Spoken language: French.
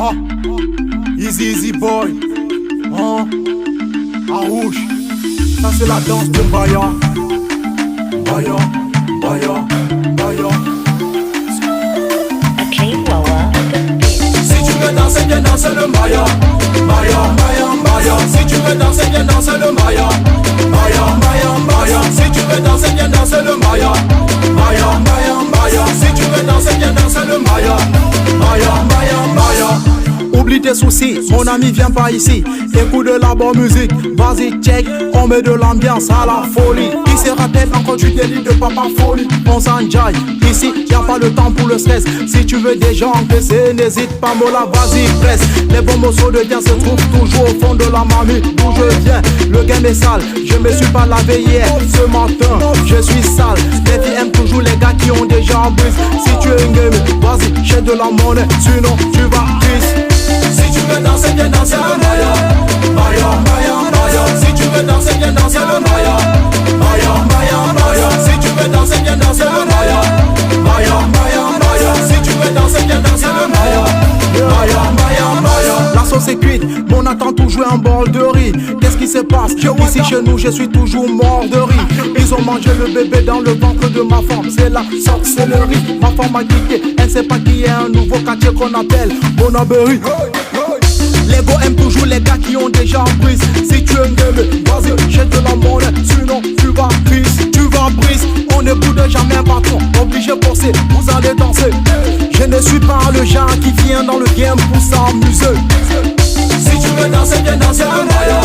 Ah, easy, easy boy. Ah, à rouge. Ça c'est la danse de Mbaya. Mbaya, Mbaya, Mbaya. Si tu veux danser, viens danser le Mbaya. Mbaya, Mbaya, Mbaya. Si tu veux danser, viens danser le Mbaya. Mbaya, Mbaya, Mbaya. Si tu veux danser, viens danser le Mbaya. Mbaya, Mbaya, Mbaya. Si tu veux danser, viens danser le Mbaya. Mbaya, Mbaya, Mbaya. Oublie tes soucis, mon ami viens pas ici. Écoute de la bonne musique, vas-y check. On met de l'ambiance à la folie. Qui se rappelle encore du délit de papa folie? On s'enjaille, ici y'a pas de temps pour le stress. Si tu veux des gens encaissés, n'hésite pas Mola, vas-y presse. Les bons morceaux de bien se trouvent toujours au fond de la marmite. D'où je viens, le game est sale. Je me suis pas lavé hier, ce matin je suis sale. Les filles aiment toujours les gars qui ont déjà en brise. Si tu es une game, vas-y jette de la monnaie, sinon tu vas triste. Si tu veux danser, viens danser le Mbaya. Mbaya, Mbaya, Mbaya. Si tu veux danser, viens danser le Mbaya. Mbaya, Mbaya, Mbaya. Si tu veux danser, viens danser le Mbaya. Mbaya, Mbaya, Mbaya. Si tu veux danser, viens danser le Mbaya. Mbaya, Mbaya, Mbaya. La sauce est cuite, on attend toujours un bol de riz. Qu'est-ce qui se passe? Ici chez nous, je suis toujours mort de riz. Ils ont mangé le bébé dans le ventre de ma femme. C'est la sorcellerie. Ma femme m'a quitté, elle sait pas qui est un nouveau quartier qu'on appelle Bonaberry. Les go aiment toujours les gars qui ont déjà en prise. Si tu es un game, vas-y, jette de la monnaie. Sinon, tu vas brise, tu vas brise. On ne boude jamais un patron, obligé de forcer, vous allez danser. Je ne suis pas le genre qui vient dans le game pour s'amuser. Si tu veux danser, viens danser le Mbaya.